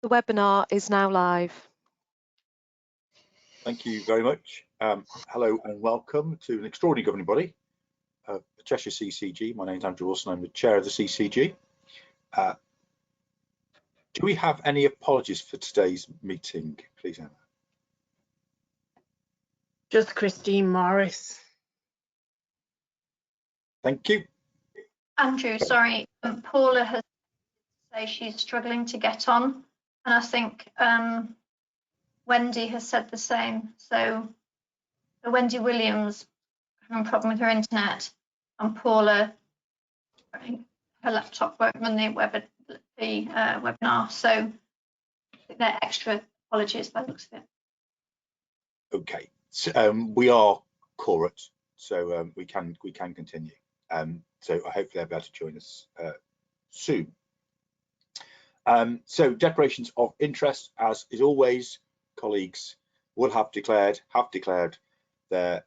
The webinar is now live. Thank you very much. Hello and welcome to an extraordinary governing body, the Cheshire CCG. My name is Andrew Wilson. I'm the chair of the CCG. Do we have any apologies for today's meeting, please, Emma? Just Christine Morris. Thank you. Andrew, sorry, Paula has said she's struggling to get on, and I think Wendy has said the same. So Wendy Williams having a problem with her internet, and Paula, her laptop won't run the webinar. So they're extra apologies by the looks of it. Okay, so, we are corporate, so we can continue. So I hope they'll be able to join us soon. So declarations of interest, as is always, colleagues will have declared their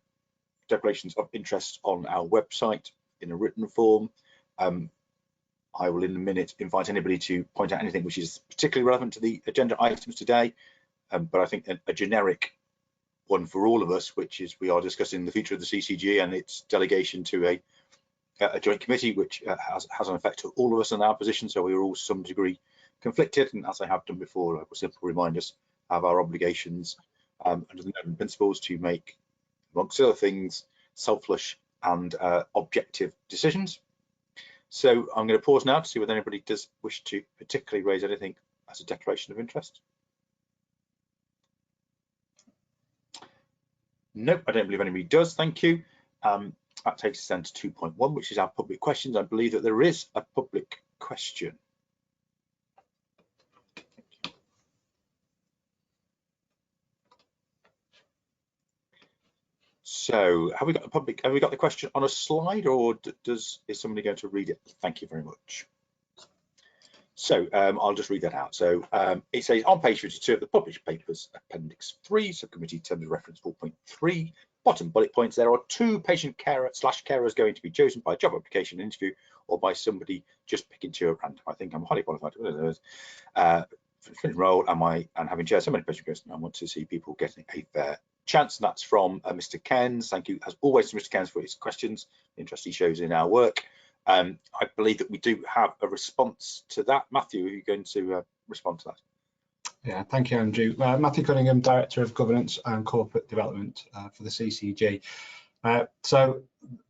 declarations of interest on our website in a written form. I will in a minute invite anybody to point out anything which is particularly relevant to the agenda items today, but I think a generic one for all of us, which is we are discussing the future of the CCG and its delegation to a joint committee, which has an effect to all of us in our position, so we are all to some degree conflicted, and as I have done before, I will simply remind us of our obligations under the Newton principles to make, amongst other things, selfless and objective decisions. So I'm going to pause now to see whether anybody does wish to particularly raise anything as a declaration of interest. Nope, I don't believe anybody does. Thank you. That takes us then to 2.1, which is our public questions. I believe that there is a public question. So have we got the question on a slide, or is somebody going to read it? Thank you very much. So I'll just read that out. So it says on page 52 of the published papers, appendix 3, subcommittee terms of reference 4.3, bottom bullet points, there are 2 patient carers going to be chosen by job application interview or by somebody just picking 2 at random. I think I'm highly qualified to role, and having chaired so many patient groups, I want to see people getting a fair chance. And that's from Mr. Cairns. Thank you as always to Mr. Cairns for his questions, the interest he shows in our work. I believe that we do have a response to that. Matthew, are you going to respond to that? Yeah, thank you, Andrew. Matthew Cunningham, Director of Governance and Corporate Development for the CCG. So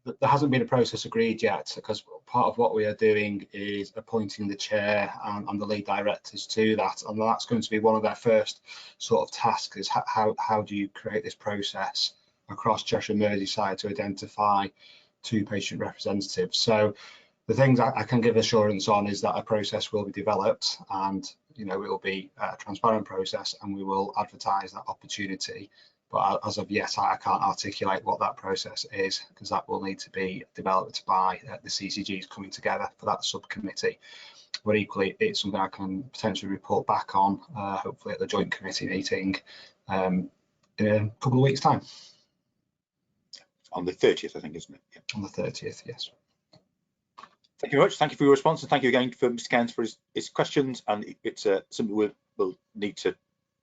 there hasn't been a process agreed yet, because part of what we are doing is appointing the chair and the lead directors to that, and that's going to be one of their first sort of tasks, is how do you create this process across Cheshire Merseyside to identify 2 patient representatives. So the things I can give assurance on is that a process will be developed, and it will be a transparent process, and we will advertise that opportunity. But as of yet, I can't articulate what that process is, because that will need to be developed by the CCGs coming together for that subcommittee. But equally, it's something I can potentially report back on, hopefully at the joint committee meeting in a couple of weeks' time. On the 30th, I think, isn't it? Yeah. On the 30th, yes. Thank you very much. Thank you for your response, and thank you again for Mr. Cairns for his questions. And it's something we'll need to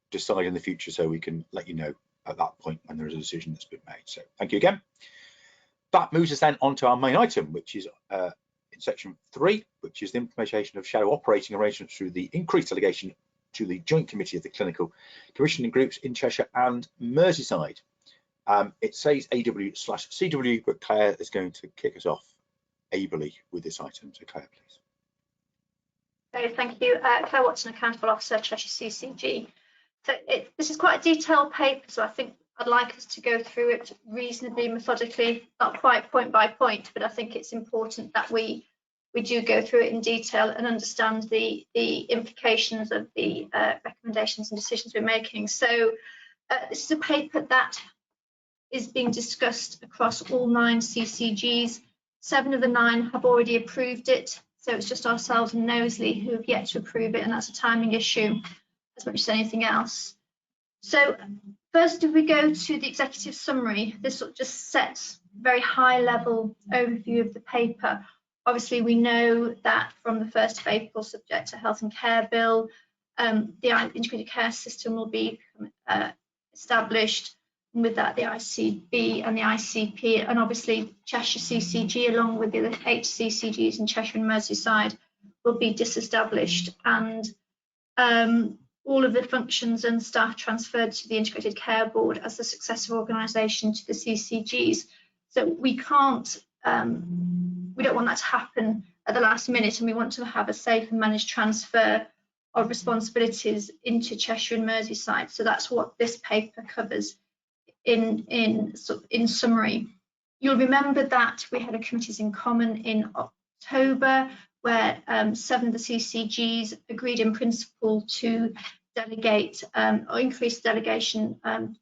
decide in the future, so we can let you know at that point when there is a decision that's been made. So thank you again. That moves us then on to our main item, which is in section 3, which is the implementation of shadow operating arrangements through the increased delegation to the joint committee of the clinical commissioning groups in Cheshire and Merseyside. It says AW/CW, but Claire is going to kick us off ably with this item. So Claire, please. Okay, thank you. Claire Watson, Accountable Officer, Cheshire CCG. So this is quite a detailed paper, so I think I'd like us to go through it reasonably methodically, not quite point by point, but I think it's important that we do go through it in detail and understand the implications of the recommendations and decisions we're making. So this is a paper that is being discussed across all 9 CCGs. 7 of the 9 have already approved it, so it's just ourselves and Knowsley who have yet to approve it, and that's a timing issue as much as anything else. So first, if we go to the executive summary, this just sets very high level overview of the paper. Obviously, we know that from the 1st of April, subject to Health and Care Bill, the integrated care system will be established, and with that the ICB and the ICP, and obviously Cheshire CCG along with the other HCCGs in Cheshire and Merseyside will be disestablished, and all of the functions and staff transferred to the Integrated Care Board as the successor organisation to the CCGs. So we can't, we don't want that to happen at the last minute, and we want to have a safe and managed transfer of responsibilities into Cheshire and Merseyside. So that's what this paper covers in summary. You'll remember that we had a committees in common in October, where 7 of the CCGs agreed in principle to delegate or increase delegation of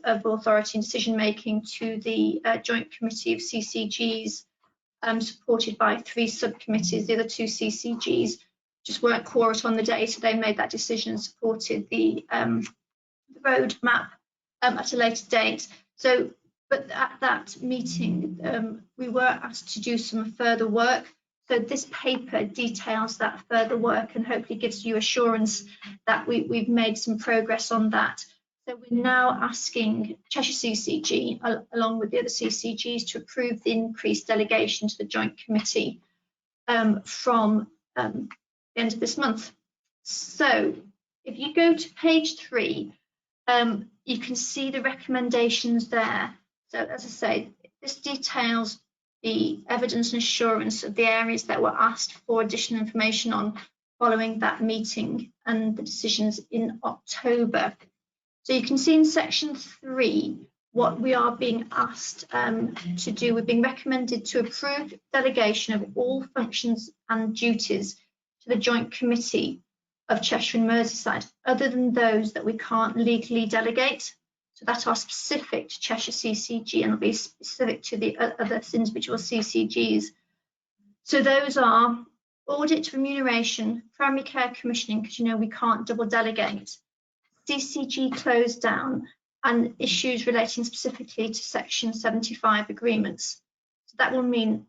authority and decision making to the joint committee of CCGs, supported by 3 subcommittees. The other 2 CCGs just weren't quorate on the day, so they made that decision and supported the roadmap at a later date. So, but at that meeting, we were asked to do some further work. So this paper details that further work and hopefully gives you assurance that we've made some progress on that. So we're now asking Cheshire CCG, along with the other CCGs, to approve the increased delegation to the Joint Committee from the end of this month. So if you go to page 3, you can see the recommendations there. So as I say, this details the evidence and assurance of the areas that were asked for additional information on following that meeting and the decisions in October. So you can see in section 3 what we are being asked to do. We're being recommended to approve delegation of all functions and duties to the Joint Committee of Cheshire and Merseyside, other than those that we can't legally delegate. So that are specific to Cheshire CCG and will be specific to the other individual CCGs. So those are audit, remuneration, primary care commissioning, because you know we can't double delegate, CCG close down, and issues relating specifically to Section 75 agreements. So that will mean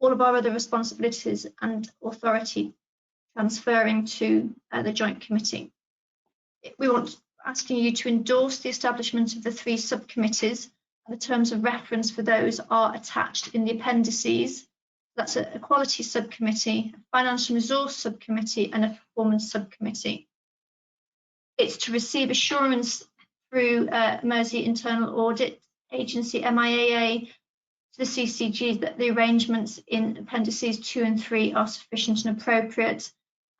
all of our other responsibilities and authority transferring to the Joint Committee. We want asking you to endorse the establishment of the 3 subcommittees, and the terms of reference for those are attached in the appendices. That's a quality subcommittee, a financial resource subcommittee, and a performance subcommittee. It's to receive assurance through Mersey Internal Audit Agency, MIAA, to the CCG that the arrangements in appendices 2 and 3 are sufficient and appropriate,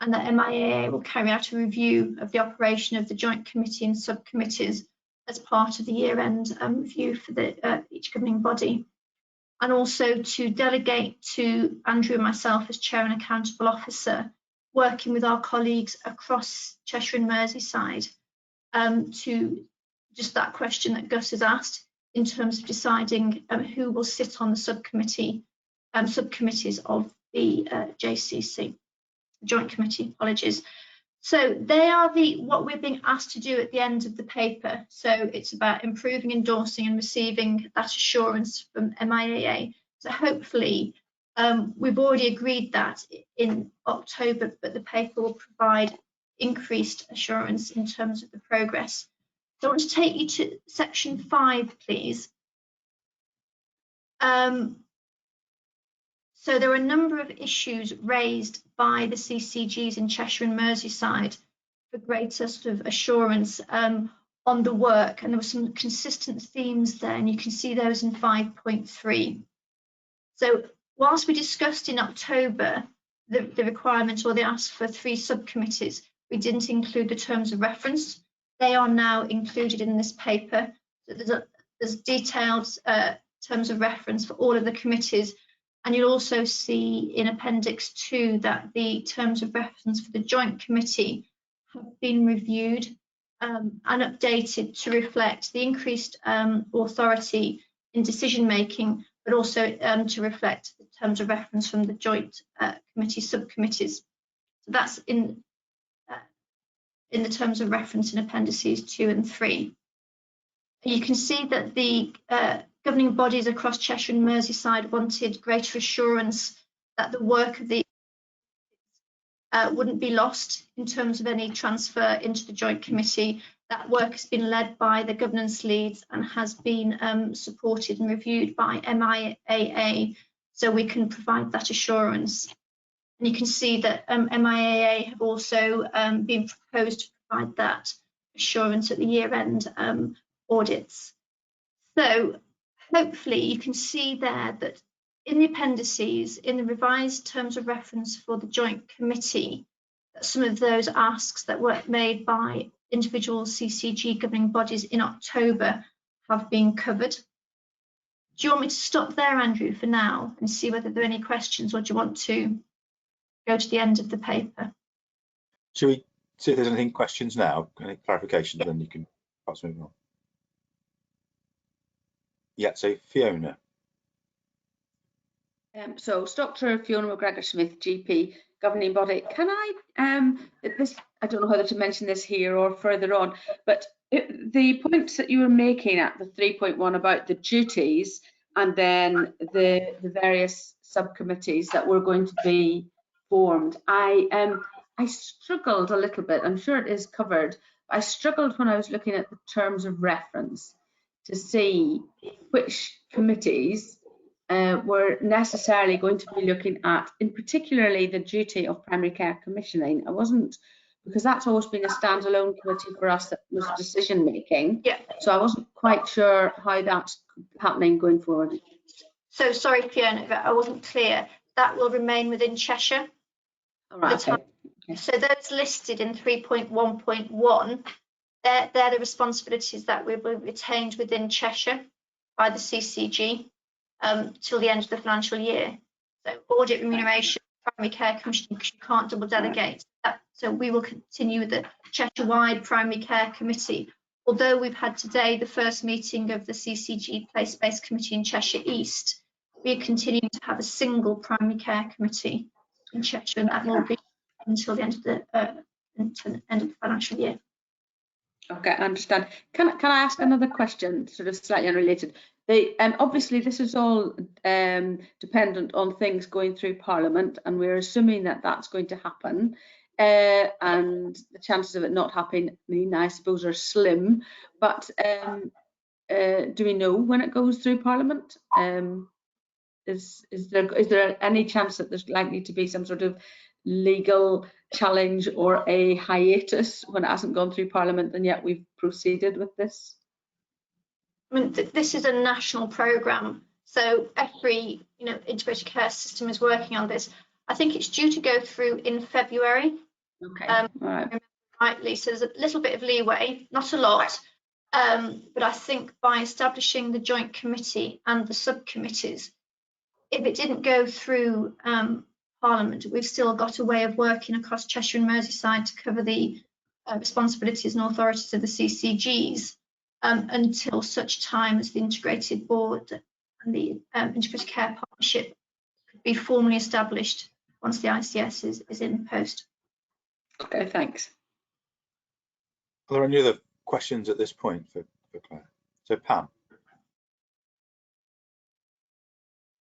and that MIAA will carry out a review of the operation of the Joint Committee and subcommittees as part of the year-end review for each governing body. And also to delegate to Andrew and myself as Chair and Accountable Officer, working with our colleagues across Cheshire and Merseyside, to just that question that Gus has asked in terms of deciding who will sit on the subcommittees of the JCC. Joint Committee, apologies. So they are what we're being asked to do at the end of the paper. So it's about improving, endorsing and receiving that assurance from MIAA. So hopefully we've already agreed that in October, but the paper will provide increased assurance in terms of the progress. So I want to take you to section 5, please. So there are a number of issues raised by the CCGs in Cheshire and Merseyside for greater sort of assurance on the work, and there were some consistent themes there, and you can see those in 5.3. So whilst we discussed in October the requirement or the ask for 3 subcommittees, we didn't include the terms of reference. They are now included in this paper. So there's detailed terms of reference for all of the committees. And you'll also see in Appendix 2 that the terms of reference for the Joint Committee have been reviewed and updated to reflect the increased authority in decision making, but also to reflect the terms of reference from the Joint Committee subcommittees. So that's in the terms of reference in Appendices 2 and 3. You can see that the governing bodies across Cheshire and Merseyside wanted greater assurance that the work of the wouldn't be lost in terms of any transfer into the joint committee. That work has been led by the governance leads and has been supported and reviewed by MIAA, so we can provide that assurance. And you can see that MIAA have also been proposed to provide that assurance at the year-end audits. So hopefully you can see there that in the appendices, in the revised terms of reference for the joint committee, that some of those asks that were made by individual CCG governing bodies in October have been covered. Do you want me to stop there, Andrew, for now and see whether there are any questions, or do you want to go to the end of the paper? Should we see if there's anything questions now, any clarifications, then you can perhaps move on. Yeah, so Fiona. So, Dr. Fiona McGregor-Smith, GP, governing body. Can I, I don't know whether to mention this here or further on, but the points that you were making at the 3.1 about the duties and then the various subcommittees that were going to be formed, I struggled a little bit. I'm sure it is covered. I struggled when I was looking at the terms of reference to see which committees were necessarily going to be looking at, in particularly the duty of primary care commissioning. I wasn't, because that's always been a standalone committee for us that was decision making. Yeah. So I wasn't quite sure how that's happening going forward. So sorry, Fiona, if I wasn't clear. That will remain within Cheshire. All right. Okay. So those listed in 3.1.1, they're the responsibilities that will be retained within Cheshire by the CCG till the end of the financial year. So audit, remuneration, primary care commissioning, because you can't double delegate. So we will continue with the Cheshire-wide primary care committee. Although we've had today the first meeting of the CCG place-based committee in Cheshire East, we're continuing to have a single primary care committee in Cheshire, and that will be until the end of the financial year. Okay, I understand. Can I ask another question, sort of slightly unrelated? Obviously, this is all dependent on things going through Parliament, and we're assuming that that's going to happen. And the chances of it not happening, I suppose, are slim. But do we know when it goes through Parliament? Is there any chance that there's likely to be some sort of legal challenge or a hiatus when it hasn't gone through Parliament and yet we've proceeded with this? I mean, this is a national programme, so every integrated care system is working on this. I think it's due to go through in February. Okay. All right. Rightly, so there's a little bit of leeway, not a lot, but I think by establishing the joint committee and the subcommittees, if it didn't go through Parliament, we've still got a way of working across Cheshire and Merseyside to cover the responsibilities and authorities of the CCGs until such time as the integrated board and the integrated care partnership could be formally established once the ICS is in post. Okay, thanks. Are there any other questions at this point for Claire? So Pam.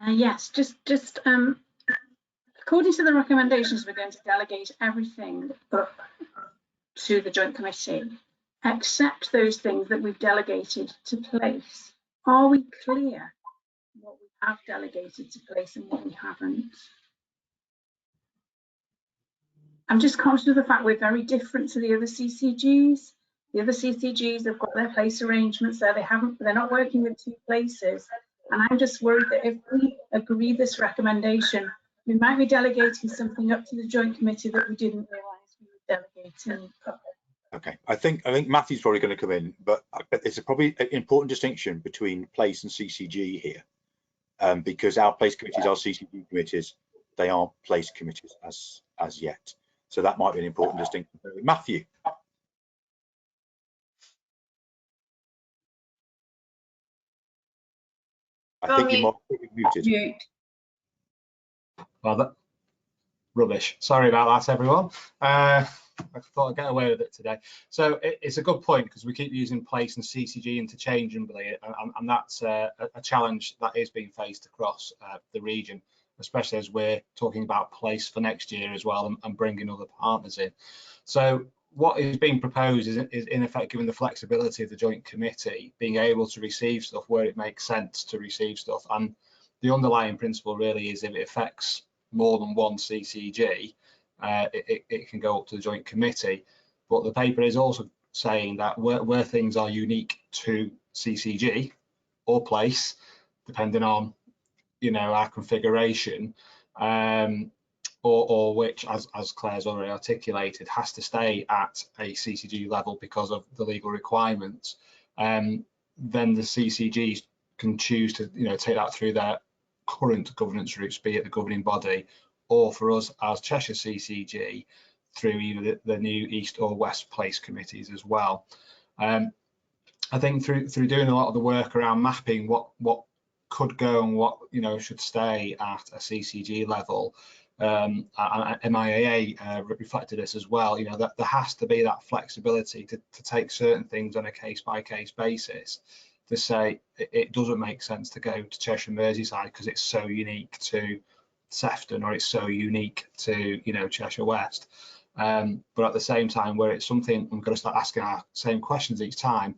Yes, just according to the recommendations, we're going to delegate everything to the joint committee, except those things that we've delegated to place. Are we clear what we have delegated to place and what we haven't? I'm just conscious of the fact we're very different to the other CCGs. The other CCGs have got their place arrangements there. They're not working with two places. And I'm just worried that if we agree this recommendation, we might be delegating something up to the joint committee that we didn't realise we were delegating. Okay, I think Matthew's probably going to come in, but it's probably an important distinction between place and CCG here, because our place committees are CCG committees. They aren't place committees as yet. So that might be an important distinction. Matthew. I think you might be muted. Well, that rubbish. Sorry about that, everyone. I thought I'd get away with it today. So it's a good point, because we keep using place and CCG interchangeably, and that's a challenge that is being faced across the region. especially as we're talking about place for next year as well, and bringing other partners in. So what is being proposed is in effect giving the flexibility of the joint committee being able to receive stuff where it makes sense to receive stuff. And the underlying principle really is if it affects more than one CCG, it can go up to the joint committee. But the paper is also saying that where things are unique to CCG or place, depending on our configuration, or which, as Claire's already articulated, has to stay at a CCG level because of the legal requirements, then the CCGs can choose to take that through their current governance routes, be it the governing body, or for us as Cheshire CCG through either the new East or West Place committees as well. I think through doing a lot of the work around mapping what could go and what should stay at a CCG level, and MIAA reflected this as well. That there has to be that flexibility to take certain things on a case-by-case basis, to say it doesn't make sense to go to Cheshire Merseyside because it's so unique to Sefton, or it's so unique to Cheshire West. But at the same time, where it's something I'm going to start asking our same questions each time.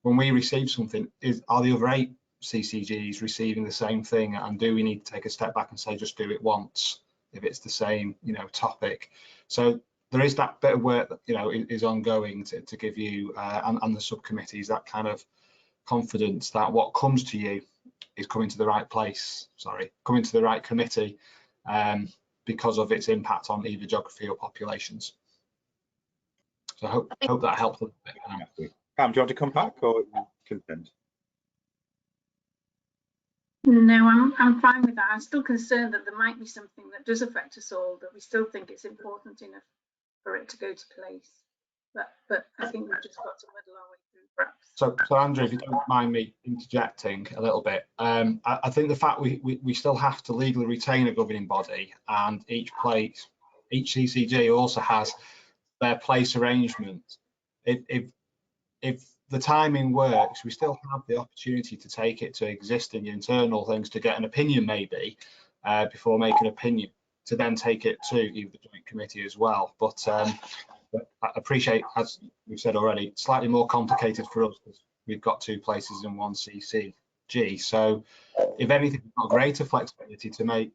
When we receive something, are the other 8 CCGs receiving the same thing, and do we need to take a step back and say just do it once if it's the same topic? So there is that bit of work that is ongoing to give you and the subcommittees that kind of confidence that what comes to you is coming to the right place, coming to the right committee, because of its impact on either geography or populations. So I hope that helps a little bit. Pam, do you want to come back, or content? No, I'm fine with that. I'm still concerned that there might be something that does affect us all, that we still think it's important enough for it to go to place. But I think we've just got to muddle our way through, perhaps. So Andrew, if you don't mind me interjecting a little bit, I think the fact we still have to legally retain a governing body, and each CCG also has their place arrangement. If the timing works, we still have the opportunity to take it to existing internal things to get an opinion, maybe before making an opinion, to then take it to either the joint committee as well. But I appreciate, as we've said already, slightly more complicated for us because we've got 2 places in one CCG. So if anything, we've got greater flexibility to make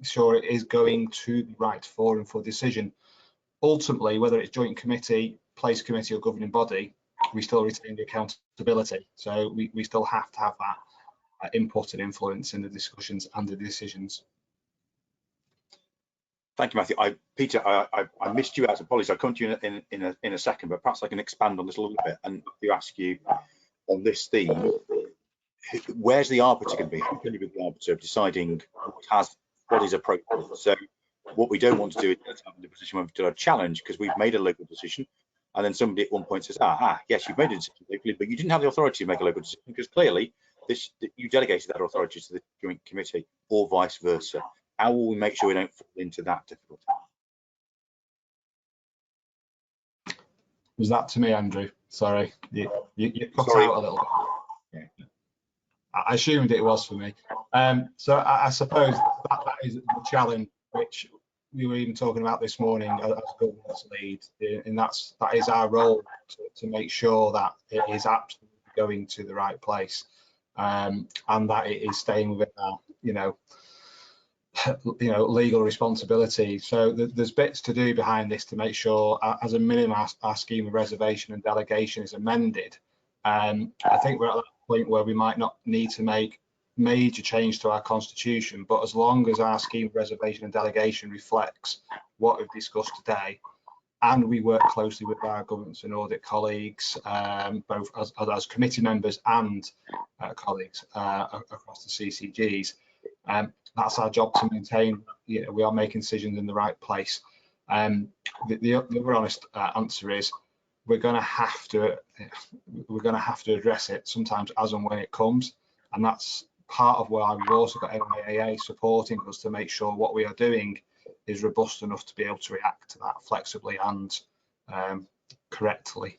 sure it is going to the right forum for decision. Ultimately, whether it's joint committee, place committee, or governing body, we still retain the accountability. So we still have to have that input and influence in the discussions and the decisions. Thank you, Matthew. Peter, I missed you out. Apologies. I'll come to you in a second, but perhaps I can expand on this a little bit and ask you on this theme. Where's the arbiter going to be? Who's going to be the arbiter of deciding what is appropriate? So what we don't want to do is have the position where we've done a challenge because we've made a local decision, and then somebody at one point says, yes, you've made a decision locally, but you didn't have the authority to make a local decision because clearly you delegated that authority to the joint committee, or vice versa. How will we make sure we don't fall into that difficulty? Was that to me, Andrew? Sorry, you cut out a little bit. Yeah. I assumed it was for me. So I suppose that is the challenge which we were even talking about this morning as governance lead, and that is our role to make sure that it is absolutely going to the right place, and that it is staying within our legal responsibility. So there's bits to do behind this to make sure, as a minimum, our scheme of reservation and delegation is amended. I think we're at that point where we might not need to make major change to our constitution, but as long as our scheme of reservation and delegation reflects what we've discussed today, and we work closely with our governance and audit colleagues, both as committee members and colleagues across the CCGs, that's our job to maintain we are making decisions in the right place. The other honest answer is we're going to have to address it sometimes as and when it comes, and that's part of why we've also got NIAA supporting us to make sure what we are doing is robust enough to be able to react to that flexibly and correctly.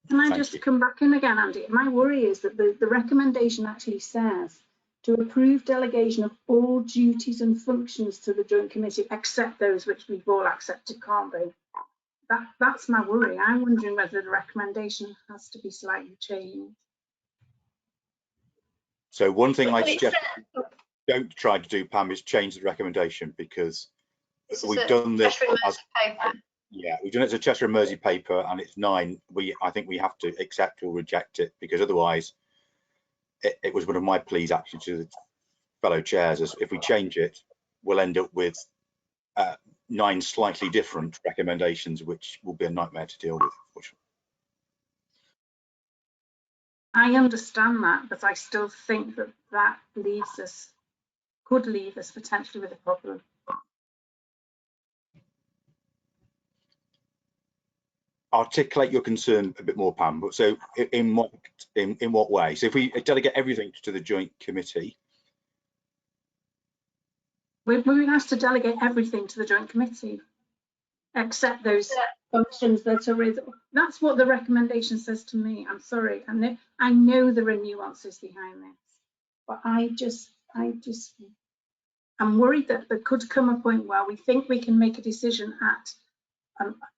Can I just come back in again, Andy? My worry is that the recommendation actually says to approve delegation of all duties and functions to the Joint Committee, except those which we've all accepted, can't they? That's my worry. I'm wondering whether the recommendation has to be slightly changed. So one thing I suggest don't try to do, Pam, is change the recommendation, because we've done this as we've done it as a Cheshire and Mersey paper, and it's 9. I think we have to accept or reject it, because otherwise it was one of my pleas actually to the fellow chairs, is if we change it, we'll end up with 9 slightly different recommendations, which will be a nightmare to deal with, unfortunately. I understand that, but I still think that could leave us potentially with a problem. Articulate your concern a bit more, Pam. But so in what way? So if we delegate everything to the Joint Committee, we've been asked to delegate everything to the Joint Committee, except those functions that are with. That's what the recommendation says to me. I'm sorry, I know there are nuances behind this, but I'm worried that there could come a point where we think we can make a decision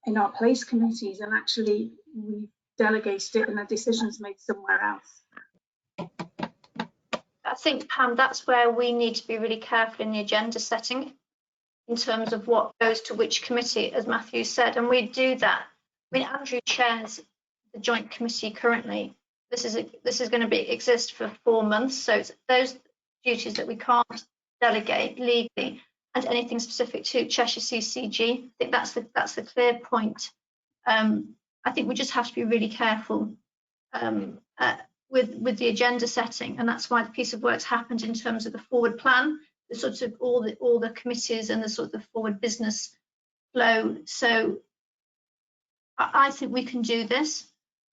in our place committees, and actually we delegated it and the decision's made somewhere else. I think, Pam, that's where we need to be really careful in the agenda setting in terms of what goes to which committee, as Matthew said, and we do that. I mean, Andrew chairs the Joint Committee currently. This is going to exist for 4 months, so it's those duties that we can't delegate legally, and anything specific to Cheshire CCG. I think that's the clear point. I think we just have to be really careful with the agenda setting, and that's why the piece of work's happened in terms of the forward plan, the sort of all the committees and the sort of forward business flow. So I think we can do this.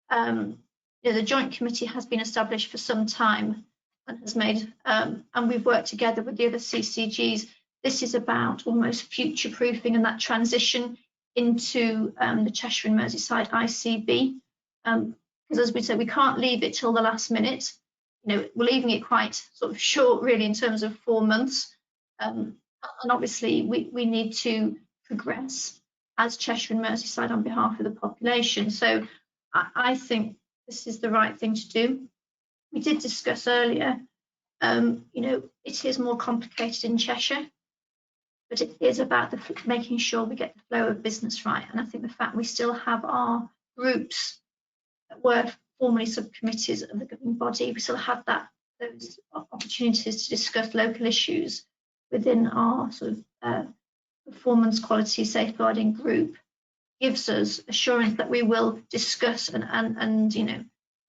The Joint Committee has been established for some time and has made, and we've worked together with the other CCGs. This is about almost future-proofing and that transition into the Cheshire and Merseyside ICB. Because as we said, we can't leave it till the last minute. We're leaving it quite sort of short, really, in terms of 4 months. And obviously, we need to progress as Cheshire and Merseyside on behalf of the population. So I think this is the right thing to do. We did discuss earlier, it is more complicated in Cheshire, but it is about making sure we get the flow of business right. And I think the fact we still have our groups that were formerly subcommittees of the governing body, we still have those opportunities to discuss local issues within our sort of performance quality safeguarding group, gives us assurance that we will discuss and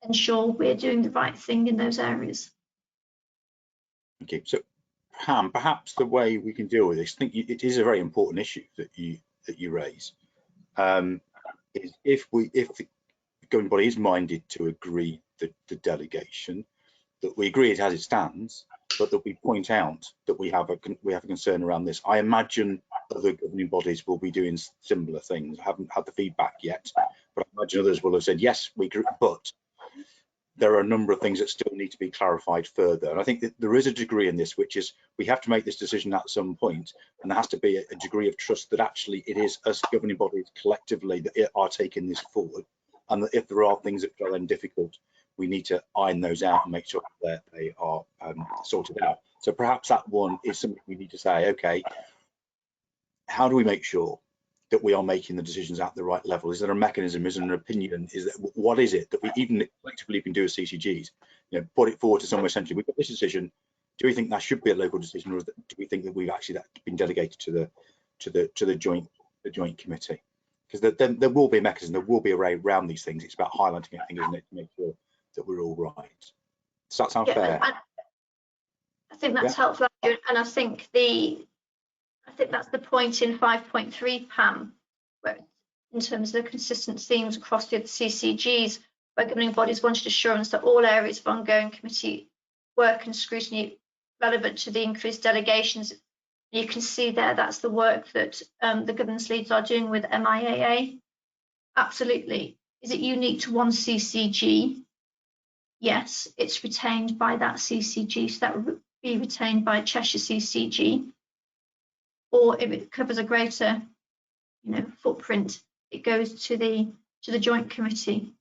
ensure we're doing the right thing in those areas. Okay, so Pam, perhaps the way we can deal with this, I think it is a very important issue that you raise. Is if the governing body is minded to agree the delegation, that we agree it as it stands, but that we point out that we have a concern around this. I imagine other governing bodies will be doing similar things. I haven't had the feedback yet, but I imagine others will have said yes, we agree, but there are a number of things that still need to be clarified further. And I think that there is a degree in this, which is we have to make this decision at some point, and there has to be a degree of trust that actually it is us governing bodies collectively that are taking this forward, and that if there are things that are then difficult, we need to iron those out and make sure that they are sorted out. So perhaps that one is something we need to say, okay, how do we make sure that we are making the decisions at the right level? Is there a mechanism, is there an opinion, what is it that we even collectively can do as CCGs, put it forward to someone essentially, we've got this decision, do we think that should be a local decision, or do we think that we've actually been delegated to the joint committee? Because then there will be a mechanism, there will be a way around these things. It's about highlighting it, I think, isn't it, to make sure that we're all right. Does that sound fair? I think that's helpful, and I think that's the point in 5.3, Pam, where in terms of the consistent themes across the other CCGs, where governing bodies wanted assurance that all areas of ongoing committee work and scrutiny relevant to the increased delegations. You can see there that's the work that the governance leads are doing with MIAA. Absolutely. Is it unique to one CCG? Yes, it's retained by that CCG. So that be retained by Cheshire CCG, or if it covers a greater, footprint, it goes to the joint committee.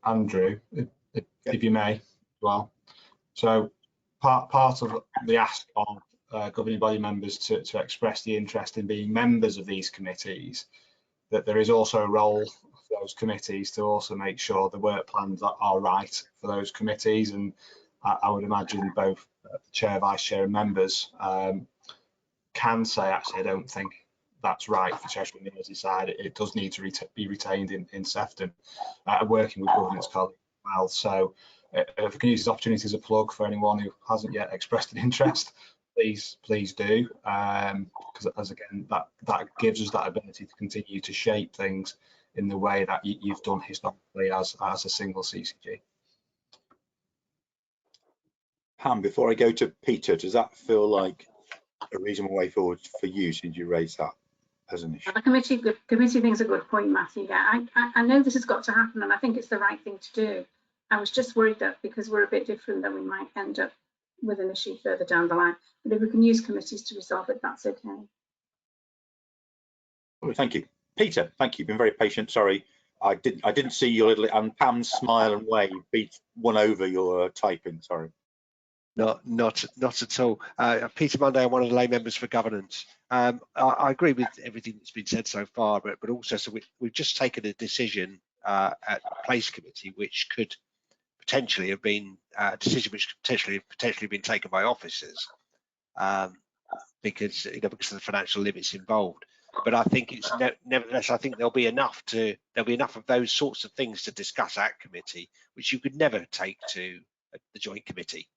Andrew, if you may, as well. So part of the ask of governing body members to express the interest in being members of these committees, that there is also a role for those committees to also make sure the work plans are right for those committees. And I would imagine both the chair, vice chair and members can say, actually, I don't think that's right for Cheshire and Merseyside. It does need to be retained in Sefton, working with governance colleagues as well. So if I can use this opportunity as a plug for anyone who hasn't yet expressed an interest, please do, because as again, that gives us that ability to continue to shape things in the way that you've done historically as a single CCG. Pam, before I go to Peter, does that feel like a reasonable way forward for you, since you raised that as an issue? The committee thinks a good point, Matthew. Yeah, I know this has got to happen, and I think it's the right thing to do. I was just worried that because we're a bit different, that we might end up with an issue further down the line. But if we can use committees to resolve it, that's okay. Oh, thank you, Peter. Thank you. Been very patient. Sorry, I didn't see your little, and Pam's smile and wave won over your typing. Sorry. Not at all. Peter Monday, I'm one of the lay members for governance. I agree with everything that's been said so far, but also, so we've just taken a decision at the place committee, which could potentially have been a decision which could potentially been taken by officers, because of the financial limits involved. But I think it's nevertheless, I think there'll be enough of those sorts of things to discuss at committee, which you could never take to the joint committee.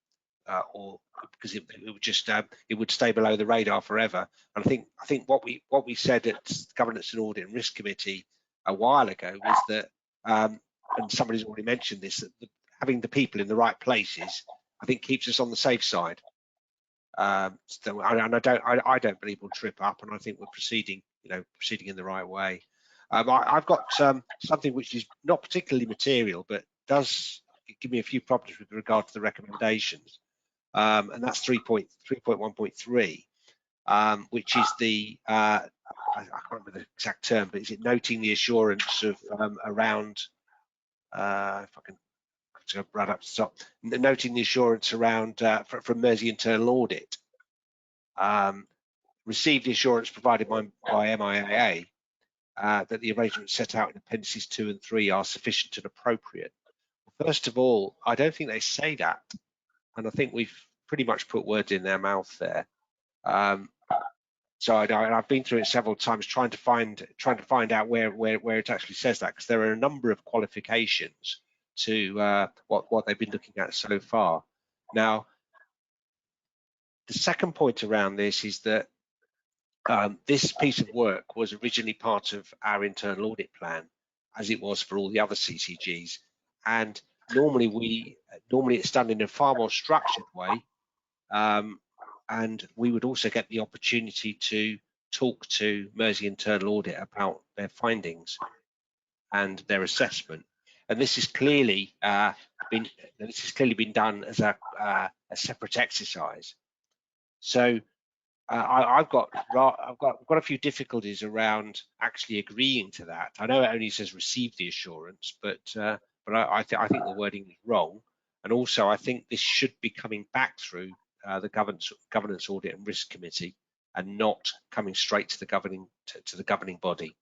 Or because it would just it would stay below the radar forever. And I think what we said at Governance and Audit and Risk Committee a while ago was that, and somebody's already mentioned this, that having the people in the right places, I think, keeps us on the safe side. So, and I don't believe we'll trip up, and I think we're proceeding in the right way. I've got something which is not particularly material, but does give me a few problems with regard to the recommendations. And that's 3.1.3, which is the I can't remember the exact term, but is it noting the assurance of around if I can right up to the top, noting the assurance around from Mersey internal audit, received the assurance provided by MIAA that the arrangements set out in appendices 2 and 3 are sufficient and appropriate. First of all, I don't think they say that. And I think we've pretty much put words in their mouth there. So I've been through it several times, trying to find out where it actually says that, because there are a number of qualifications to what they've been looking at so far. Now, the second point around this is that this piece of work was originally part of our internal audit plan, as it was for all the other CCGs, and normally it's done in a far more structured way, and we would also get the opportunity to talk to Mersey internal audit about their findings and their assessment. And this is clearly been done as a separate exercise. So I've got a few difficulties around actually agreeing to that. I know it only says receive the assurance, but I think the wording is wrong. And also, I think this should be coming back through the governance audit and risk committee, and not coming straight to the governing body,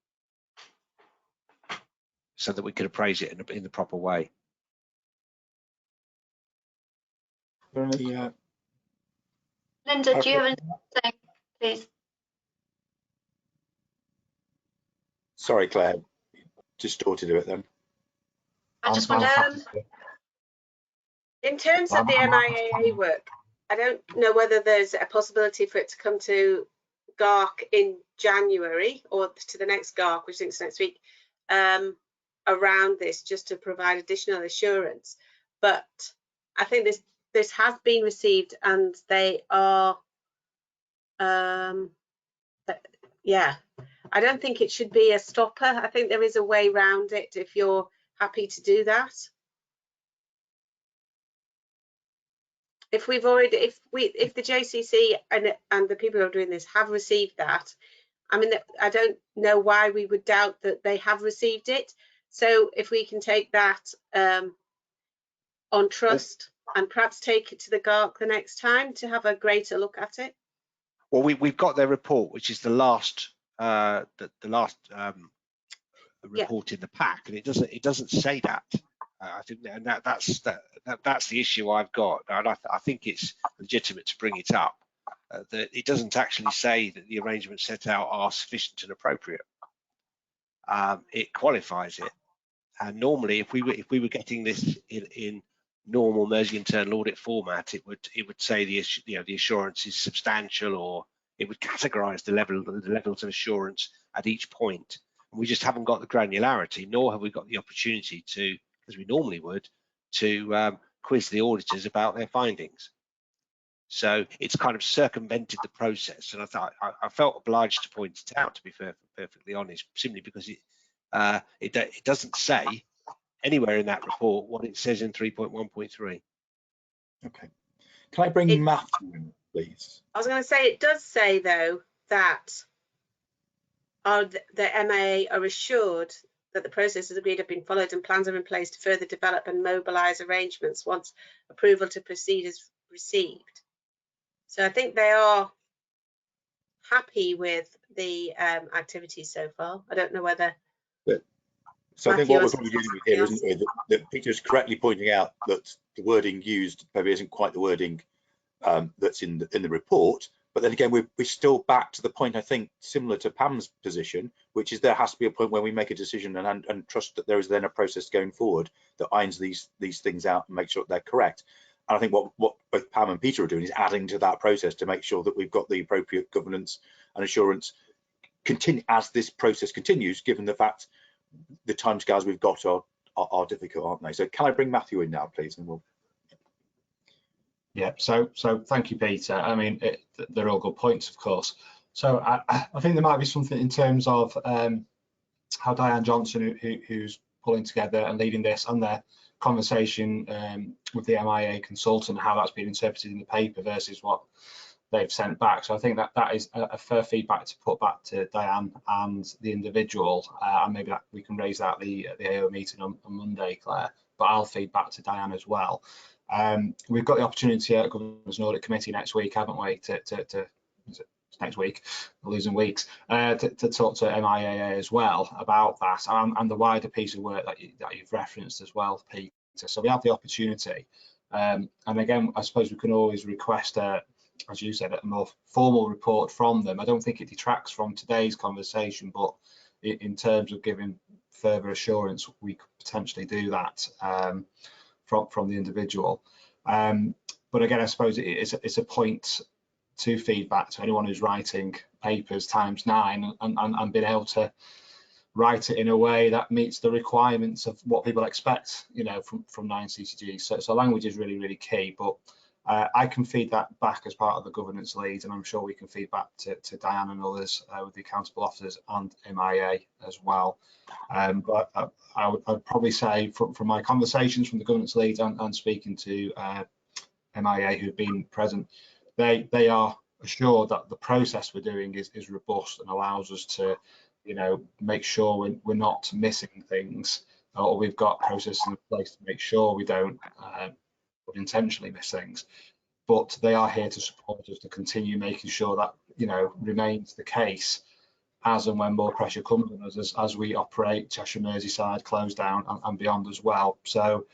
so that we could appraise it in the proper way. Linda, do you have anything to say, please? Sorry, Claire, distorted a bit then. I just want in terms of the MIAA work, I don't know whether there's a possibility for it to come to GARC in January, or to the next GARC, which I think is next week, around this, just to provide additional assurance. But I think this has been received, and they are, yeah, I don't think it should be a stopper. I think there is a way around it if you're happy to do that. if we've already, if the JCC and the people who are doing this have received that, I mean, I don't know why we would doubt that they have received it. So if we can take that on trust and perhaps take it to the GARC the next time to have a greater look at it. Well, we've got their report, which is the last report in the pack, and it doesn't say that. I think and that's the issue I've got, and I think it's legitimate to bring it up. That it doesn't actually say that the arrangements set out are sufficient and appropriate. It qualifies it, and normally, if we were getting this in normal merging internal audit format, it would say the assurance is substantial, or it would categorise the levels of assurance at each point. And we just haven't got the granularity, nor have we got the opportunity to, as we normally would, to quiz the auditors about their findings. So it's kind of circumvented the process, and I felt obliged to point it out, to be perfectly honest, simply because it doesn't say anywhere in that report what it says in 3.1.3. Okay. Can I bring Matthew in, please? I was going to say, it does say, though, that the MIA are assured that the processes agreed have been followed and plans are in place to further develop and mobilise arrangements once approval to proceed is received. So I think they are happy with the activities so far. I don't know whether... So I think what we're probably dealing with here, isn't it, that Peter's correctly pointing out that the wording used maybe isn't quite the wording that's in the report. But then again, we're still back to the point, I think, similar to Pam's position, which is there has to be a point where we make a decision and trust that there is then a process going forward that irons these things out and make sure that they're correct. And I think what both Pam and Peter are doing is adding to that process to make sure that we've got the appropriate governance and assurance continue as this process continues, given the fact the timescales we've got are difficult, aren't they? So can I bring Matthew in now, please? And we'll... Yeah, so thank you, Peter. I mean, they're all good points, of course. So I think there might be something in terms of how Diane Johnson, who's pulling together and leading this, and their conversation with the MIA consultant, how that's been interpreted in the paper versus what they've sent back. So I think that is a fair feedback to put back to Diane and the individual, and maybe that we can raise that at the AO meeting on Monday, Claire, but I'll feed back to Diane as well. We've got the opportunity at Governance and Audit Committee next week, haven't we, next week, we're losing weeks, to talk to MIAA as well about that and the wider piece of work that you've referenced as well, Peter. So we have the opportunity, and again, I suppose we can always request as you said, a more formal report from them. I don't think it detracts from today's conversation, but in terms of giving further assurance, we could potentially do that from the individual. But again, I suppose it's a point to feedback to anyone who's writing papers ×9 and being able to write it in a way that meets the requirements of what people expect, you know, from 9 CCGs. So language is really, really key, but I can feed that back as part of the governance lead, and I'm sure we can feed back to Diane and others with the accountable officers and MIA as well. But I'd probably say from my conversations from the governance lead and speaking to MIA who've been present, they are assured that the process we're doing is robust and allows us to, you know, make sure we're not missing things, or we've got processes in place to make sure we don't intentionally miss things. But they are here to support us to continue making sure that, you know, remains the case as and when more pressure comes on us as we operate Cheshire, Merseyside, close down and beyond as well. So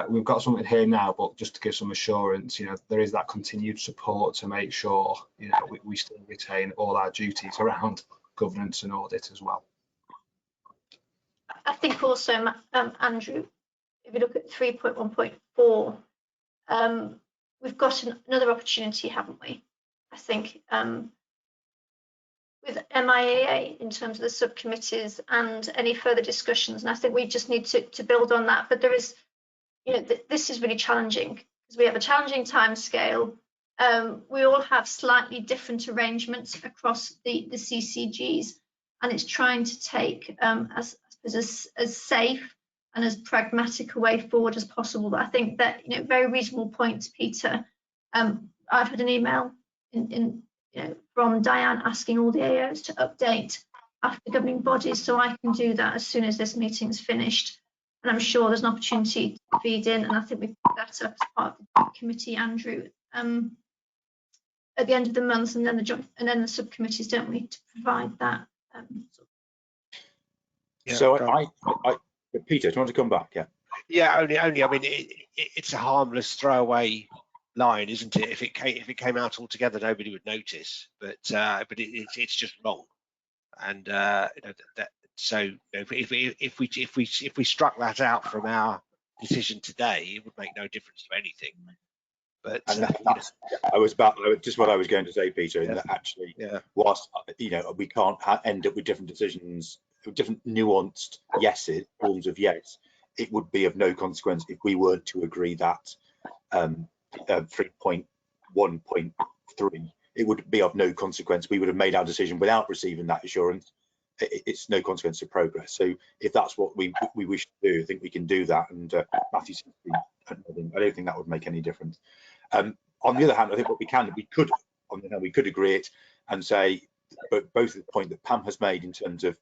we've got something here now, but just to give some assurance, you know, there is that continued support to make sure, you know, we still retain all our duties around governance and audit as well. I think also, Andrew, if you look at 3.1.4, we've got another opportunity, haven't we? I think with MIAA in terms of the subcommittees and any further discussions, and I think we just need to build on that. But there is, you know, this is really challenging because we have a challenging timescale. We all have slightly different arrangements across the CCGs, and it's trying to take as safe and as pragmatic a way forward as possible. But I think that, you know, very reasonable point, Peter, I've had an email from Diane asking all the AOs to update after governing bodies, so I can do that as soon as this meeting's finished. And I'm sure there's an opportunity to feed in, and I think we've put that up as part of the committee, Andrew, at the end of the month, and then the subcommittees, don't we, to provide that. So Peter, do you want to come back? Yeah, only. I mean, it's a harmless throwaway line, isn't it? If it came out altogether, nobody would notice. But it's just wrong. And so if we struck that out from our decision today, it would make no difference to anything. But I was just what I was going to say, Peter. In that actually, whilst we can't end up with different decisions, different nuanced yeses, forms of yes, it would be of no consequence if we were to agree that 3.1.3. It would be of no consequence. We would have made our decision without receiving that assurance. It's no consequence of progress. So if that's what we wish to do, I think we can do that. And Matthew, I don't think that would make any difference. On the other hand, I think we could agree it and say, but both the point that Pam has made in terms of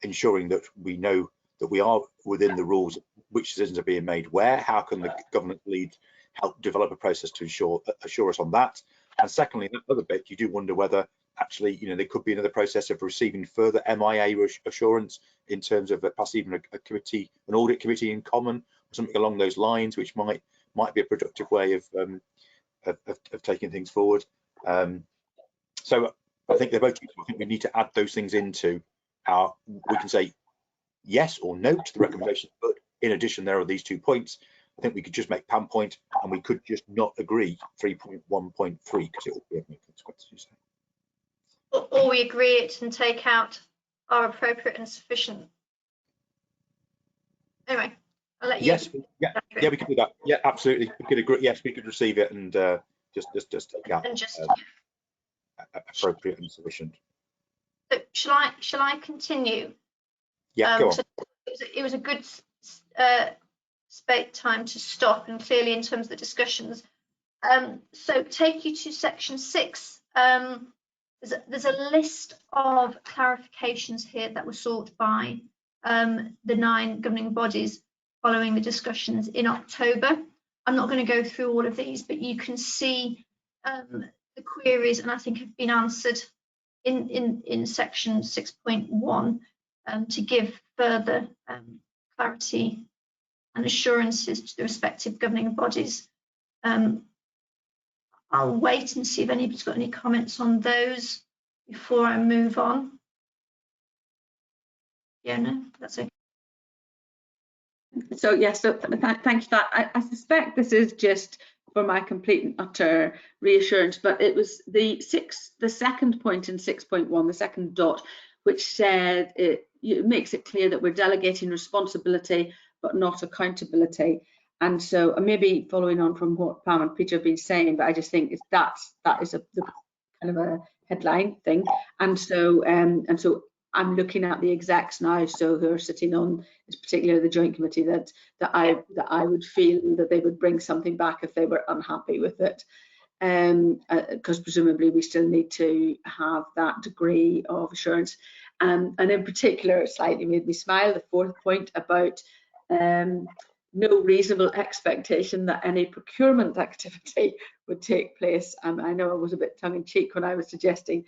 ensuring that we know that we are within the rules, which decisions are being made where, how can the government lead help develop a process to assure us on that. And secondly, that other bit, you do wonder whether actually, there could be another process of receiving further MIA assurance in terms of perhaps even a committee, an audit committee in common, or something along those lines, which might be a productive way of taking things forward. So I think they're both useful. I think we need to add those things into we can say yes or no to the recommendation, but in addition, there are these 2 points. I think we could just make Pam point, and we could just not agree 3.1.3 because it will be of no consequences. Or we agree it and take out are appropriate and sufficient. Anyway, I'll let you. Yes, yeah, we could do that. Yeah, absolutely. We could agree. Yes, we could receive it and just take out and just appropriate and sufficient. So shall I continue? Yeah, go on. So it was a good time to stop, and clearly in terms of the discussions. So take you to section 6. There's a list of clarifications here that were sought by the 9 governing bodies following the discussions in October. I'm not going to go through all of these, but you can see the queries, and I think have been answered in section 6.1 to give further clarity and assurances to the respective governing bodies. I'll wait and see if anybody's got any comments on those before I move on. Yeah, no, that's okay. So yes, thank you for that. I suspect this is just for my complete and utter reassurance, but it was the second point in 6.1, the second dot, which said it makes it clear that we're delegating responsibility but not accountability. And so maybe following on from what Pam and Peter have been saying, but I just think that is the kind of a headline thing. And so I'm looking at the execs now, so who are sitting on, particularly the joint committee, that I would feel that they would bring something back if they were unhappy with it, because presumably we still need to have that degree of assurance. And in particular, it slightly made me smile, the 4th point about no reasonable expectation that any procurement activity would take place. I know I was a bit tongue-in-cheek when I was suggesting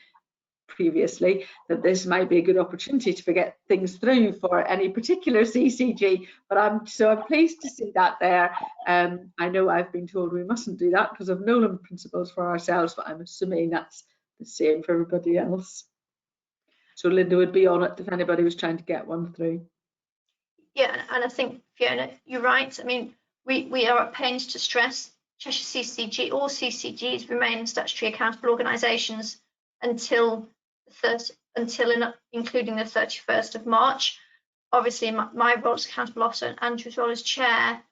previously that this might be a good opportunity to get things through for any particular CCG, but I'm pleased to see that there. I know I've been told we mustn't do that because of Nolan principles for ourselves, but I'm assuming that's the same for everybody else. So Linda would be on it if anybody was trying to get one through. Yeah, and I think, Fiona, you're right. I mean, we are at pains to stress Cheshire CCG, all CCGs remain statutory accountable organisations until including the 31st of March. Obviously, my role as accountable officer and Andrew's role as chair,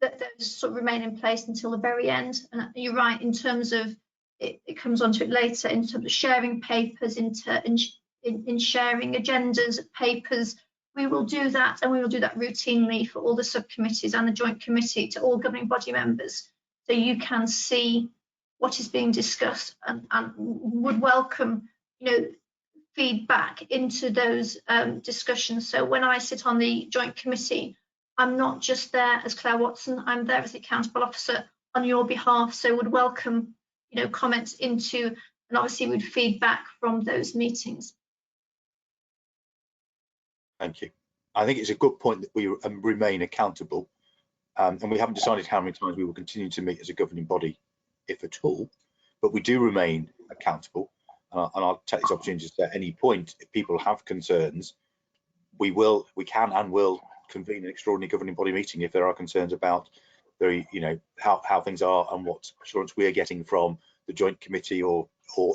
that those sort of remain in place until the very end. And you're right, in terms of it comes onto it later, in terms of sharing papers, in sharing agendas, papers. We will do that, and we will do that routinely for all the subcommittees and the joint committee to all governing body members. So you can see what is being discussed, and would welcome, feedback into those discussions. So when I sit on the joint committee, I'm not just there as Claire Watson, I'm there as the accountable officer on your behalf, so would welcome comments into, and obviously would feedback from those meetings. Thank you. I think it's a good point that we remain accountable, and we haven't decided how many times we will continue to meet as a governing body, if at all, but we do remain accountable. And I'll take this opportunity to say at any point, if people have concerns, we can and will convene an extraordinary governing body meeting if there are concerns about how things are and what assurance we are getting from the joint committee or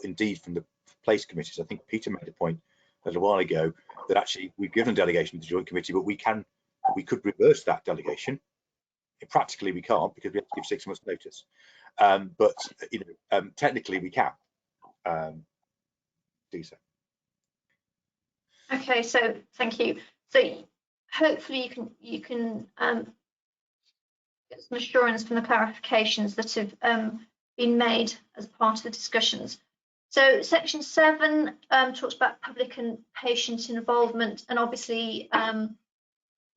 indeed from the place committees. I think Peter made a point a little while ago that actually we've given delegation to the joint committee, but we could reverse that delegation. Practically we can't, because we have to give 6 months notice, but technically we can do so. Okay, so thank you. So hopefully you can get some assurance from the clarifications that have been made as part of the discussions. So section 7 talks about public and patient involvement, and obviously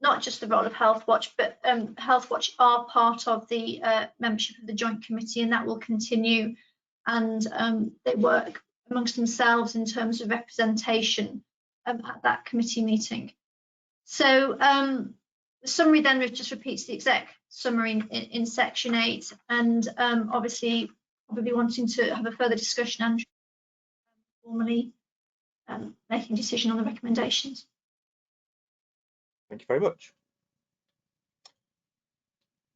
not just the role of Health Watch, but Health Watch are part of the membership of the joint committee, and that will continue, and they work amongst themselves in terms of representation at that committee meeting. So the summary then just repeats the exec summary in section 8, and obviously probably wanting to have a further discussion and formally making a decision on the recommendations. Thank you very much.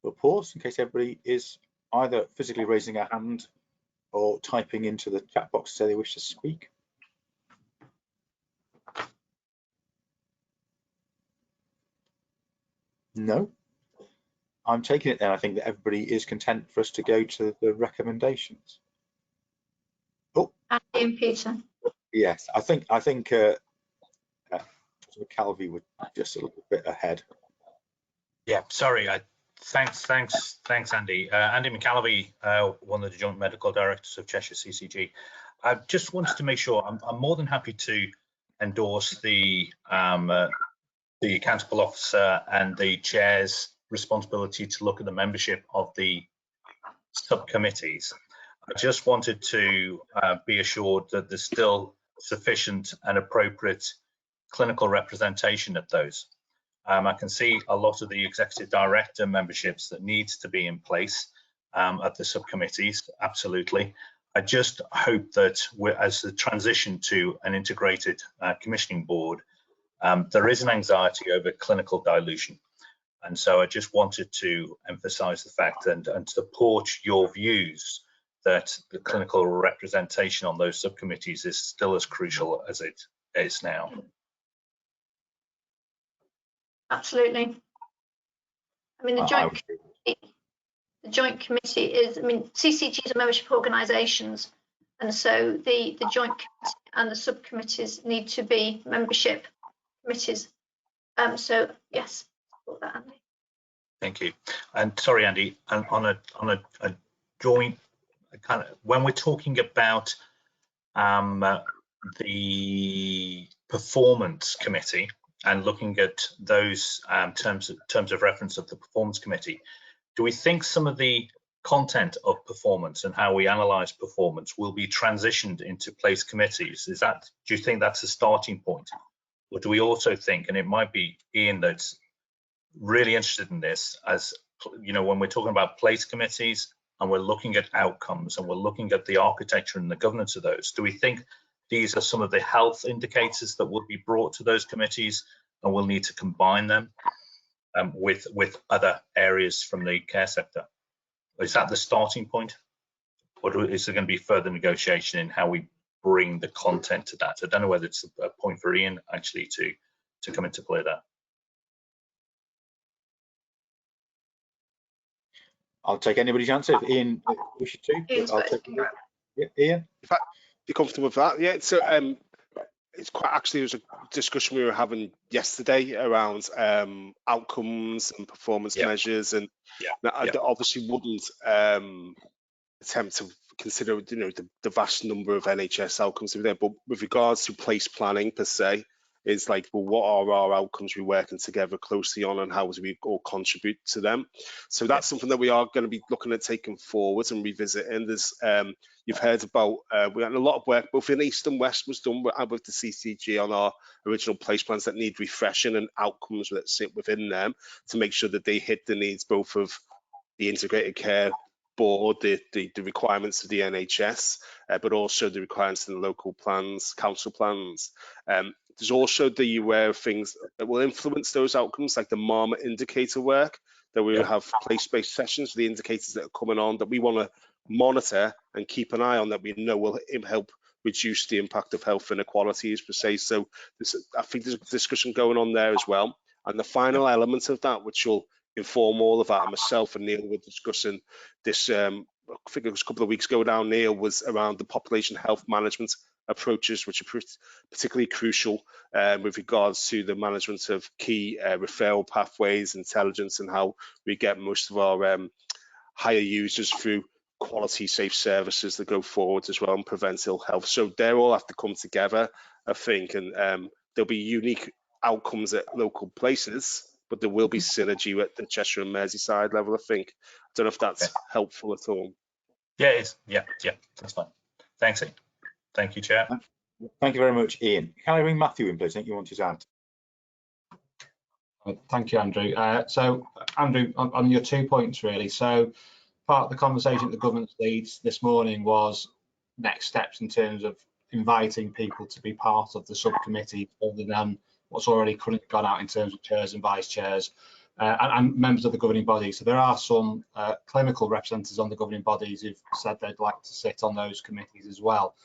We'll pause in case everybody is either physically raising a hand or typing into the chat box to say they wish to speak. No. I'm taking it then, I think that everybody is content for us to go to the recommendations. Oh, Andy and Peter. Yes, I think Calvi was just a little bit ahead. Yeah, sorry. Thanks, Andy. Andy McAlvey, one of the joint medical directors of Cheshire CCG. I just wanted to make sure I'm more than happy to endorse the accountable officer and the chair's responsibility to look at the membership of the subcommittees. I just wanted to be assured that there's still sufficient and appropriate clinical representation of those. I can see a lot of the executive director memberships that needs to be in place at the subcommittees, absolutely. I just hope that as the transition to an integrated commissioning board, there is an anxiety over clinical dilution. And so I just wanted to emphasize the fact and support your views that the clinical representation on those subcommittees is still as crucial as it is now. Absolutely. I mean, the joint committee is, I mean, CCGs are membership organisations, and so the joint committee and the subcommittees need to be membership committees. So yes, support that, Andy. Thank you. And sorry, Andy, and on a joint kind of, when we're talking about the performance committee and looking at those terms of reference of the performance committee, do we think some of the content of performance and how we analyse performance will be transitioned into place committees? Is that, do you think that's a starting point? Or do we also think, and it might be Ian that's really interested in this, as you know, when we're talking about place committees and we're looking at outcomes and we're looking at the architecture and the governance of those, do we think these are some of the health indicators that will be brought to those committees and we'll need to combine them with other areas from the care sector? Is that the starting point, or is there going to be further negotiation in how we bring the content to that? I don't know whether it's a point for Ian actually to come into play there. I'll take anybody's answer if Ian wishes to. I'll take it. Yeah, Ian. In fact, be comfortable with that. Yeah. So it's quite actually, it was a discussion we were having yesterday around outcomes and performance measures, and I obviously wouldn't attempt to consider, the vast number of NHS outcomes there. But with regards to place planning per se, is like, well, what are our outcomes we're working together closely on, and how do we all contribute to them? So that's something that we are going to be looking at taking forward and revisiting. There's you've heard about we had a lot of work both in East and West was done with the CCG on our original place plans that need refreshing, and outcomes that sit within them to make sure that they hit the needs both of the integrated care board, the requirements of the NHS, but also the requirements in the local plans, council plans. There's also the aware of things that will influence those outcomes, like the marmot indicator work, that we will have place-based sessions for the indicators that are coming on that we want to monitor and keep an eye on, that we know will help reduce the impact of health inequalities per se. So I think there's a discussion going on there as well. And the final element of that, which will inform all of that, and myself and Neil were discussing this, I think it was a couple of weeks ago now, Neil, was around the population health management approaches, which are particularly crucial with regards to the management of key referral pathways, intelligence, and how we get most of our higher users through quality, safe services that go forward as well and prevent ill health. So they all have to come together, I think, and there'll be unique outcomes at local places, but there will be synergy at the Cheshire and Merseyside level, I think. I don't know if that's helpful at all. Yeah, it is. Yeah, that's fine. Thanks, Ian. Thank you, Chair. Thank you very much, Ian. Can I bring Matthew in, please? I think you wanted to add. Thank you, Andrew. So, Andrew, on your 2 points, really. So, part of the conversation that the government leads this morning was next steps in terms of inviting people to be part of the subcommittee, other than what's already currently gone out in terms of chairs and vice chairs and members of the governing body. So there are some clinical representatives on the governing bodies who've said they'd like to sit on those committees as well.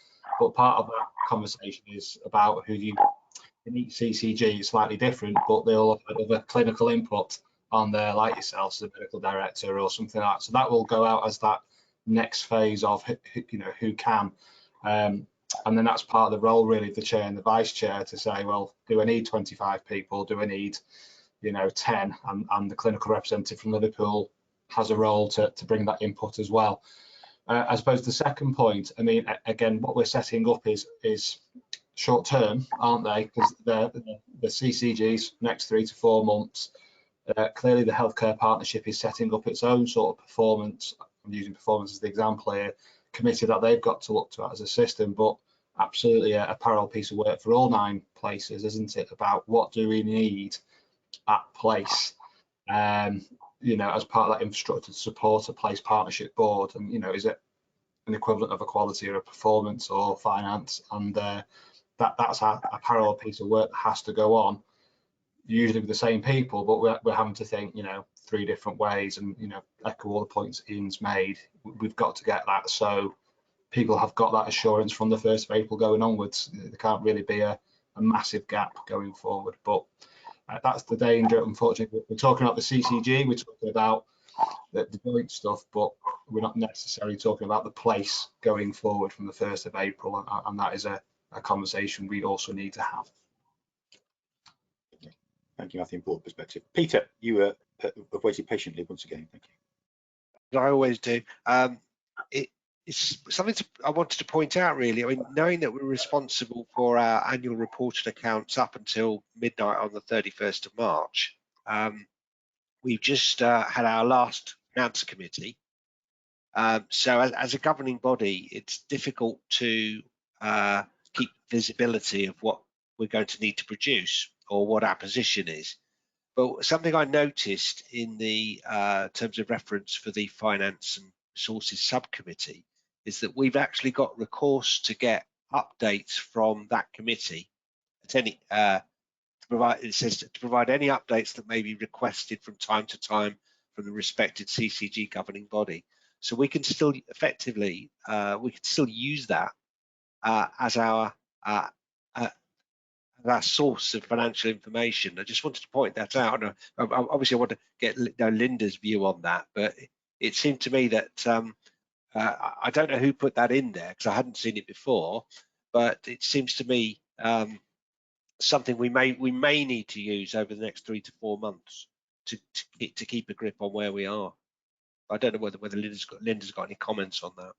But part of that conversation is about who you, in each CCG is slightly different, but they all have other clinical input on there, like yourself, as a medical director or something like that. So that will go out as that next phase of who can. And then that's part of the role, really, of the chair and the vice chair to say, well, do I need 25 people? Do I need, 10? And the clinical representative from Liverpool has a role to bring that input as well. I suppose the second point, I mean, again, what we're setting up is short term, aren't they? Because the CCG's next 3 to 4 months. Clearly, the healthcare partnership is setting up its own sort of performance. I'm using performance as the example here. Committee that they've got to look to as a system, but absolutely a parallel piece of work for all 9 places, isn't it? About what do we need at place, as part of that infrastructure to support a place partnership board, and is it an equivalent of a quality or a performance or finance, and that's a parallel piece of work that has to go on, usually with the same people, but we're having to think 3 different ways, and echo all the points Ian's made. We've got to get that so people have got that assurance from the 1st of April going onwards. There can't really be a massive gap going forward, but that's the danger. Unfortunately, we're talking about the CCG, we're talking about the joint stuff, but we're not necessarily talking about the place going forward from the 1st of April, and that is a conversation we also need to have. Thank you, Matthew. Important perspective. Peter, you have waited patiently once again. Thank you. I always do. It's something I wanted to point out, really. I mean, knowing that we're responsible for our annual reported accounts up until midnight on the 31st of March, we've just had our last finance committee. So as a governing body, it's difficult to keep visibility of what we're going to need to produce or what our position is. But something I noticed in the terms of reference for the Finance and Resources Subcommittee is that we've actually got recourse to get updates from that committee at any it says to provide any updates that may be requested from time to time from the respected CCG governing body. So we can still effectively use that as our source of financial information. I just wanted to point that out. And obviously, I want to get Linda's view on that, but it seemed to me that I don't know who put that in there because I hadn't seen it before, but it seems to me something we may need to use over the next 3 to 4 months to keep a grip on where we are. I don't know whether Linda's got any comments on that.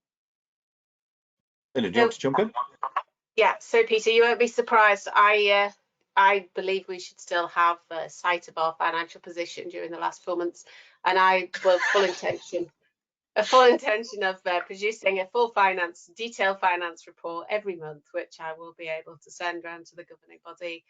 Linda, do you want to jump in? Yeah, so Peter, you won't be surprised. I believe we should still have sight of our financial position during the last 4 months, and I will full intention of producing a full detailed finance report every month, which I will be able to send around to the governing body,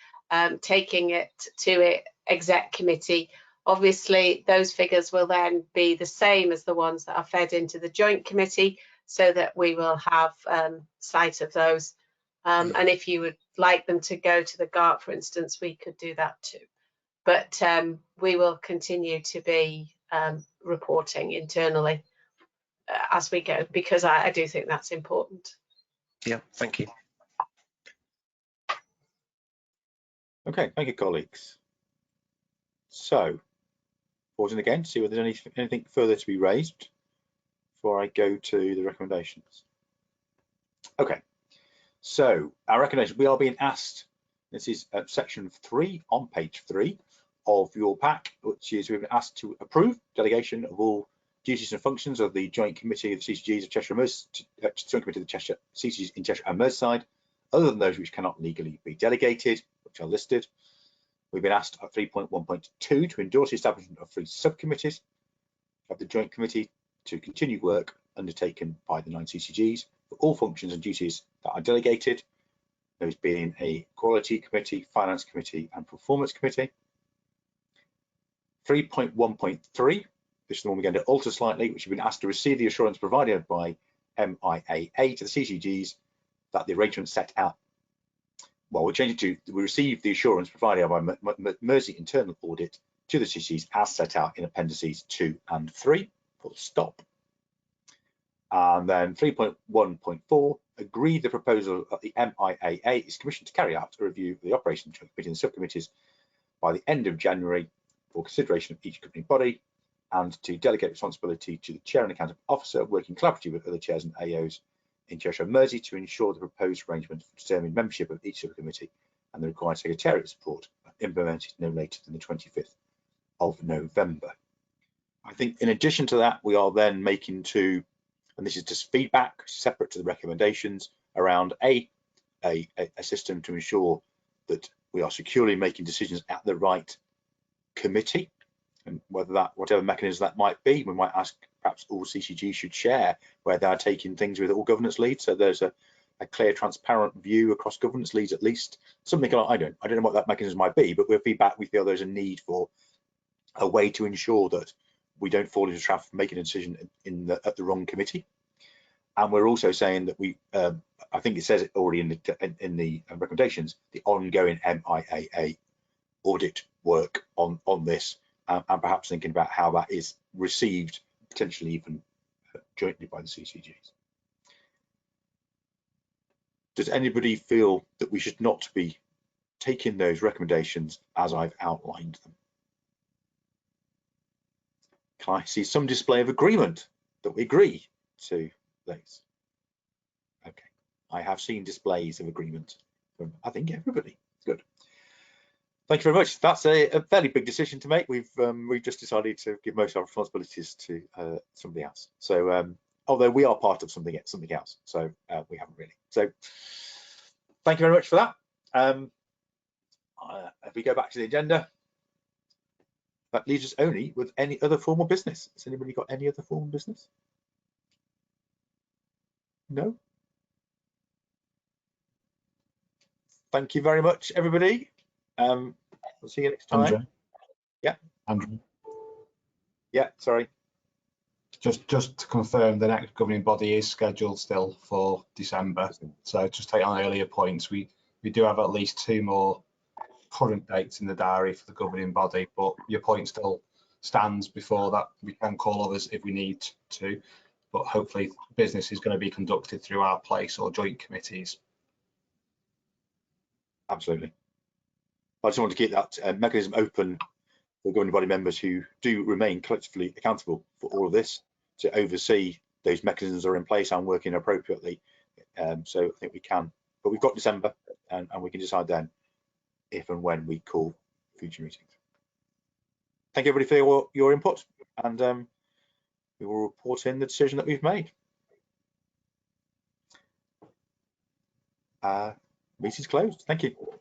taking it to exec committee. Obviously, those figures will then be the same as the ones that are fed into the joint committee, so that we will have sight of those. And if you would like them to go to the GARC, for instance, we could do that too. But we will continue to be reporting internally as we go, because I do think that's important. Yeah, thank you. Okay, thank you, colleagues. So, pausing again to see whether there's anything further to be raised before I go to the recommendations. Okay, so our recommendation, we are being asked, this is section 3 on page 3 of your pack, which is we've been asked to approve delegation of all duties and functions of the Joint Committee of the CCGs of Cheshire and Joint Committee of the Cheshire CCGs in Cheshire and Merseyside, other than those which cannot legally be delegated, which are listed. We've been asked at 3.1.2 to endorse the establishment of 3 subcommittees of the Joint Committee to continue work undertaken by the 9 CCGs for all functions and duties that are delegated, those being a Quality Committee, Finance Committee and Performance Committee. 3.1.3, this is the one we're going to alter slightly, which have been asked to receive the assurance provided by MIAA to the CCGs that the arrangement set out. Well, we'll change it to we received the assurance provided by Mersey internal audit to the CCGs as set out in appendices 2 and 3, full stop. And then 3.1.4, agreed the proposal of the MIAA is commissioned to carry out a review of the operation of committee and subcommittees by the end of January for consideration of each governing body, and to delegate responsibility to the chair and accountant officer working collaboratively with other chairs and AOs in Cheshire and Mersey to ensure the proposed arrangement for determining membership of each subcommittee and the required secretariat support are implemented no later than the 25th of November. I think in addition to that, we are then making to, and this is just feedback separate to the recommendations, around a system to ensure that we are securely making decisions at the right committee, and whether that, whatever mechanism that might be, we might ask perhaps all CCGs should share where they are taking things with all governance leads, so there's a clear, transparent view across governance leads at least. Something like, I don't know what that mechanism might be, but with feedback we feel there's a need for a way to ensure that we don't fall into the trap of making a decision at the wrong committee. And we're also saying that we, I think it says it already in the recommendations, the ongoing MIAA audit work on this, and perhaps thinking about how that is received, potentially even jointly by the CCGs. Does anybody feel that we should not be taking those recommendations as I've outlined them? Can I see some display of agreement that we agree to those? Okay, I have seen displays of agreement from, I think, everybody. Good. Thank you very much. That's a fairly big decision to make. We've just decided to give most of our responsibilities to somebody else. So although we are part of something else, so we haven't really. So thank you very much for that. If we go back to the agenda, that leaves us only with any other formal business. Has anybody got any other formal business? No? Thank you very much, everybody. We'll see you next time. Andrew. Yeah. Andrew. Yeah, sorry. Just to confirm, the next governing body is scheduled still for December. So just take on earlier points. We do have at least 2 more current dates in the diary for the governing body, but your point still stands. Before that, we can call others if we need to, but hopefully business is going to be conducted through our place or joint committees. Absolutely. I just want to keep that mechanism open for governing body members who do remain collectively accountable for all of this, to oversee those mechanisms are in place and working appropriately. So I think we can, but we've got December, and we can decide then if and when we call future meetings. Thank you everybody for your input, and we will report in the decision that we've made. Meeting's closed. Thank you.